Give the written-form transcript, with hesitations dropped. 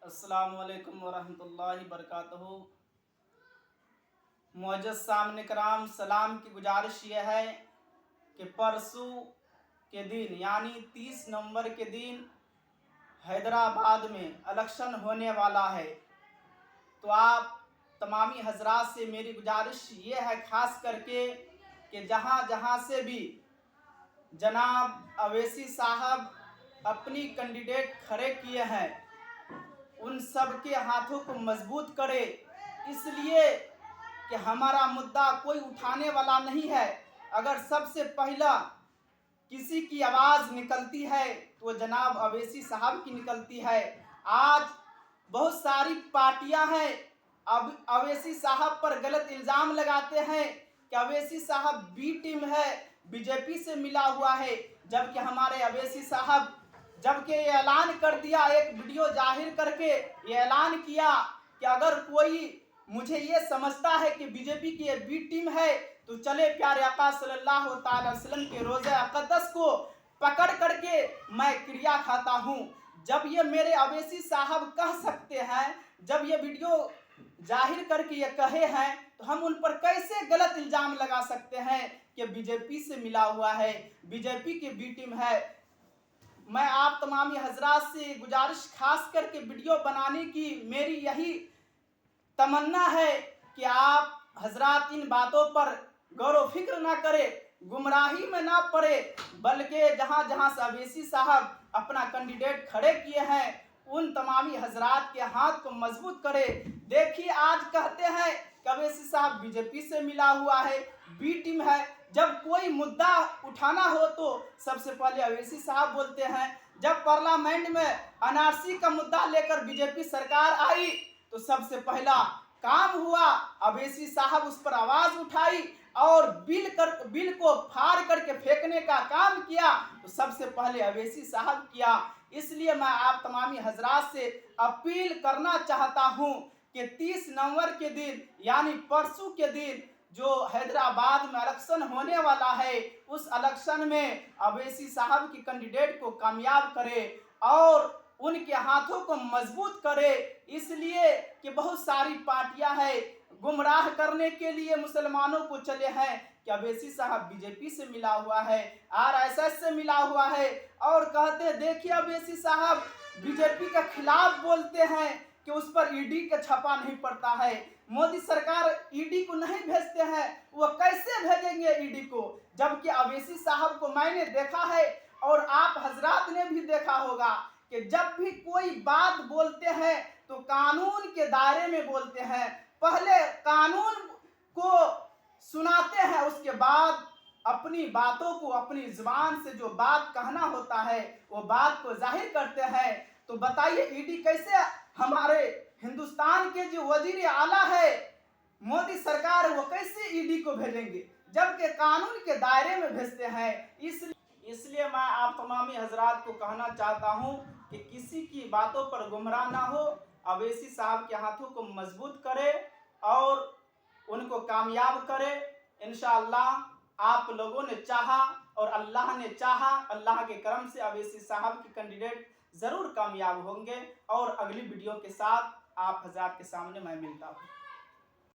अस्सलामु अलैकुम वरहमतुल्लाहि वबरकातुहू। मुअज़्ज़ज़ सामने कराम, सलाम की गुजारिश यह है कि परसों के दिन यानी 30 नवंबर के दिन हैदराबाद में इलेक्शन होने वाला है। तो आप तमामी हजरात से मेरी गुजारिश ये है ख़ास करके कि जहाँ जहाँ से भी जनाब अवैसी साहब अपनी कैंडिडेट खड़े किए हैं उन सब के हाथों को मजबूत करे, इसलिए कि हमारा मुद्दा कोई उठाने वाला नहीं है। अगर सबसे पहला किसी की आवाज़ निकलती है तो जनाब अवैसी साहब की निकलती है। आज बहुत सारी पार्टियां हैं, अब अवैसी साहब पर गलत इल्ज़ाम लगाते हैं कि अवैसी साहब बी टीम है, बीजेपी से मिला हुआ है, जबकि हमारे अवैसी साहब जबकि ये ऐलान कर दिया, एक वीडियो जाहिर करके ये ऐलान किया कि अगर कोई मुझे ये समझता है कि बीजेपी की ये बी टीम है तो चले प्यारे आका सल्लल्लाहु अलैहि वसल्लम के रोज़े अक़दस को पकड़ करके मैं क्रिया खाता हूँ। जब ये मेरे अवैसी साहब कह सकते हैं, जब ये वीडियो जाहिर करके ये कहे हैं, तो हम उन पर कैसे गलत इल्ज़ाम लगा सकते हैं कि बीजेपी से मिला हुआ है, बीजेपी की बी टीम है। मैं आप तमामी हजरात से गुजारिश खास करके वीडियो बनाने की मेरी यही तमन्ना है कि आप हजरात इन बातों पर गौर व फिक्र ना करें, गुमराही में ना पड़े, बल्कि जहाँ जहाँ से अवैसी साहब अपना कैंडिडेट खड़े किए हैं उन तमामी हजरात के हाथ को मजबूत करे। देखिए, आज कहते हैं कि अवैसी साहब बीजेपी से मिला हुआ है, बी टीम है। जब कोई मुद्दा उठाना हो तो सबसे पहले अवैसी साहब बोलते हैं। जब पार्लियामेंट में एनआरसी का मुद्दा लेकर बीजेपी सरकार आई तो सबसे पहला काम हुआ अवैसी साहब उस पर आवाज उठाई और बिल को फाड़ करके फेंकने का काम किया, तो सबसे पहले अवैसी साहब किया। इसलिए मैं आप तमामी हजरात से अपील करना चाहता हूं कि 30 नवंबर के दिन यानी परसों के दिन जो हैदराबाद में इलेक्शन होने वाला है, उस इलेक्शन में अवैसी साहब की कैंडिडेट को कामयाब करे और उनके हाथों को मजबूत करे। इसलिए कि बहुत सारी पार्टियां हैं, गुमराह करने के लिए मुसलमानों को चले हैं कि अवैसी साहब बीजेपी से मिला हुआ है, आरएसएस से मिला हुआ है, और कहते हैं देखिए अवैसी साहब बीजेपी के खिलाफ बोलते हैं कि उस पर ईडी का छापा नहीं पड़ता है। मोदी सरकार ईडी को नहीं भेजते हैं, वो कैसे भेजेंगे ईडी को? जबकि अवैसी साहब को मैंने देखा है और आप हजरात ने भी देखा होगा कि जब भी कोई बात बोलते हैं तो कानून के दायरे में बोलते हैं। पहले कानून को सुनाते हैं, उसके बाद अपनी बातों को अपनी जुबान से जो बात कहना होता है वो बात को जाहिर करते हैं। तो बताइए ईडी कैसे, हमारे हिंदुस्तान के जो वजीर आला है मोदी सरकार, वो कैसे ईडी को भेजेंगे जबकि कानून के दायरे में भेजते हैं? इसलिए मैं आप तमामी हजरात को कहना चाहता हूं कि किसी की बातों पर गुमराह ना हो, अवैसी साहब के हाथों को मजबूत करे और उनको कामयाब करे। इंशाअल्लाह आप लोगों ने चाहा और अल्लाह ने चाहा, अल्लाह के करम से अवैसी साहब की कैंडिडेट ज़रूर कामयाब होंगे। और अगली वीडियो के साथ आप हजरात के सामने मैं मिलता हूँ।